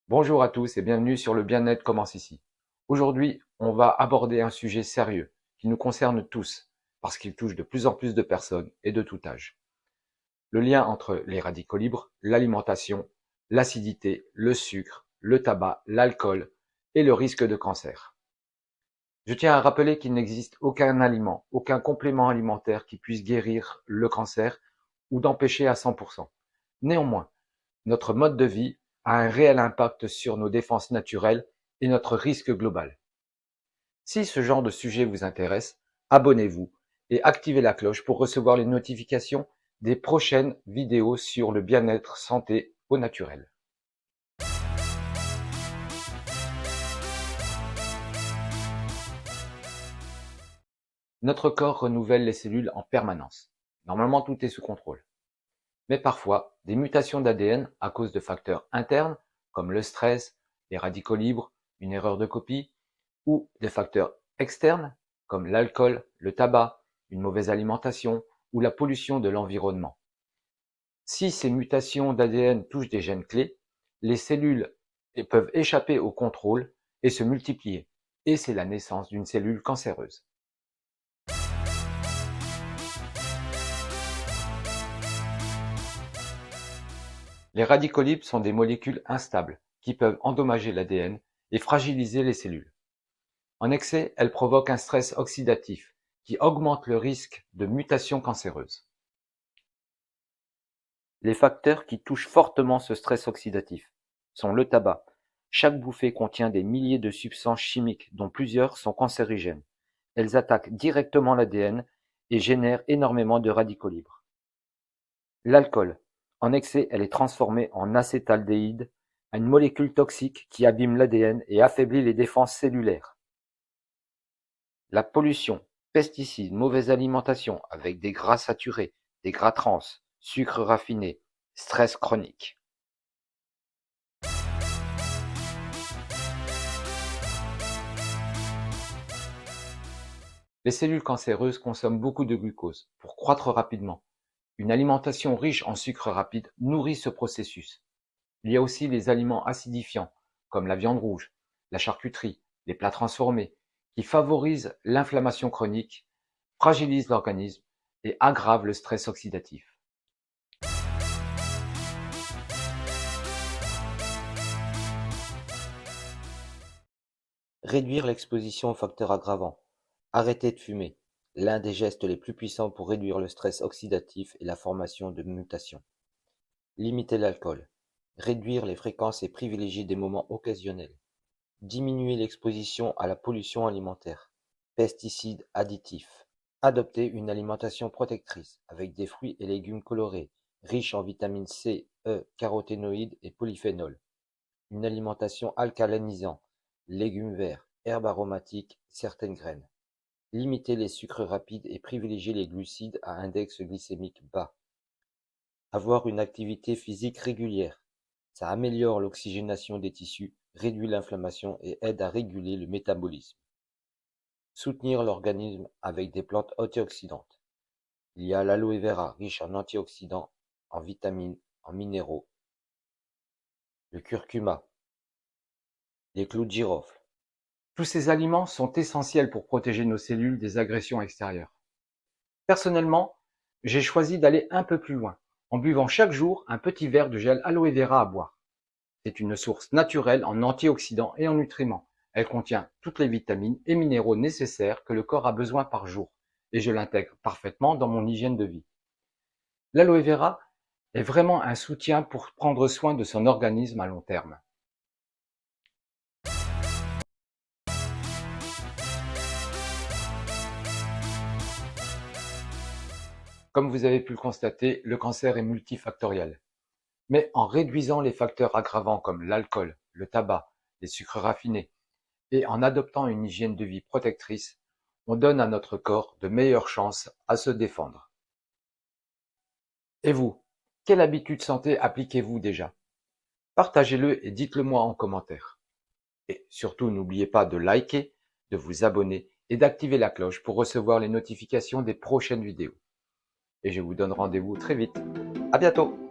Bonjour à tous et bienvenue sur Le bien-être commence ici. Aujourd'hui, on va aborder un sujet sérieux qui nous concerne tous parce qu'il touche de plus en plus de personnes et de tout âge. Le lien entre les radicaux libres, l'alimentation, l'acidité, le sucre, le tabac, l'alcool et le risque de cancer. Je tiens à rappeler qu'il n'existe aucun aliment, aucun complément alimentaire qui puisse guérir le cancer ou d'empêcher à 100%. Néanmoins, notre mode de vie a un réel impact sur nos défenses naturelles et notre risque global. Si ce genre de sujet vous intéresse, abonnez-vous et activez la cloche pour recevoir les notifications des prochaines vidéos sur le bien-être santé au naturel. Notre corps renouvelle les cellules en permanence. Normalement, tout est sous contrôle. Mais parfois, des mutations d'ADN à cause de facteurs internes comme le stress, les radicaux libres, une erreur de copie, ou des facteurs externes comme l'alcool, le tabac, une mauvaise alimentation ou la pollution de l'environnement. Si ces mutations d'ADN touchent des gènes clés, les cellules peuvent échapper au contrôle et se multiplier, et c'est la naissance d'une cellule cancéreuse. Les radicaux libres sont des molécules instables qui peuvent endommager l'ADN et fragiliser les cellules. En excès, elles provoquent un stress oxydatif qui augmente le risque de mutations cancéreuses. Les facteurs qui touchent fortement ce stress oxydatif sont le tabac. Chaque bouffée contient des milliers de substances chimiques dont plusieurs sont cancérigènes. Elles attaquent directement l'ADN et génèrent énormément de radicaux libres. L'alcool. En excès, elle est transformée en acétaldéhyde, une molécule toxique qui abîme l'ADN et affaiblit les défenses cellulaires. La pollution, pesticides, mauvaise alimentation avec des gras saturés, des gras trans, sucre raffiné, stress chronique. Les cellules cancéreuses consomment beaucoup de glucose pour croître rapidement. Une alimentation riche en sucre rapide nourrit ce processus. Il y a aussi les aliments acidifiants, comme la viande rouge, la charcuterie, les plats transformés, qui favorisent l'inflammation chronique, fragilisent l'organisme et aggravent le stress oxydatif. Réduire l'exposition aux facteurs aggravants. Arrêter de fumer. L'un des gestes les plus puissants pour réduire le stress oxydatif et la formation de mutations. Limiter l'alcool. Réduire les fréquences et privilégier des moments occasionnels. Diminuer l'exposition à la pollution alimentaire. Pesticides additifs. Adopter une alimentation protectrice avec des fruits et légumes colorés, riches en vitamines C, E, caroténoïdes et polyphénols. Une alimentation alcalinisant, légumes verts, herbes aromatiques, certaines graines. Limiter les sucres rapides et privilégier les glucides à index glycémique bas. Avoir une activité physique régulière. Ça améliore l'oxygénation des tissus, réduit l'inflammation et aide à réguler le métabolisme. Soutenir l'organisme avec des plantes antioxydantes. Il y a l'aloe vera, riche en antioxydants, en vitamines, en minéraux. Le curcuma. Les clous de girofle. Tous ces aliments sont essentiels pour protéger nos cellules des agressions extérieures. Personnellement, j'ai choisi d'aller un peu plus loin, en buvant chaque jour un petit verre de gel aloe vera à boire. C'est une source naturelle en antioxydants et en nutriments. Elle contient toutes les vitamines et minéraux nécessaires que le corps a besoin par jour, et je l'intègre parfaitement dans mon hygiène de vie. L'aloe vera est vraiment un soutien pour prendre soin de son organisme à long terme. Comme vous avez pu le constater, le cancer est multifactoriel. Mais en réduisant les facteurs aggravants comme l'alcool, le tabac, les sucres raffinés, et en adoptant une hygiène de vie protectrice, on donne à notre corps de meilleures chances à se défendre. Et vous, quelle habitude santé appliquez-vous déjà? Partagez-le et dites-le moi en commentaire. Et surtout, n'oubliez pas de liker, de vous abonner et d'activer la cloche pour recevoir les notifications des prochaines vidéos. Et je vous donne rendez-vous très vite. À bientôt!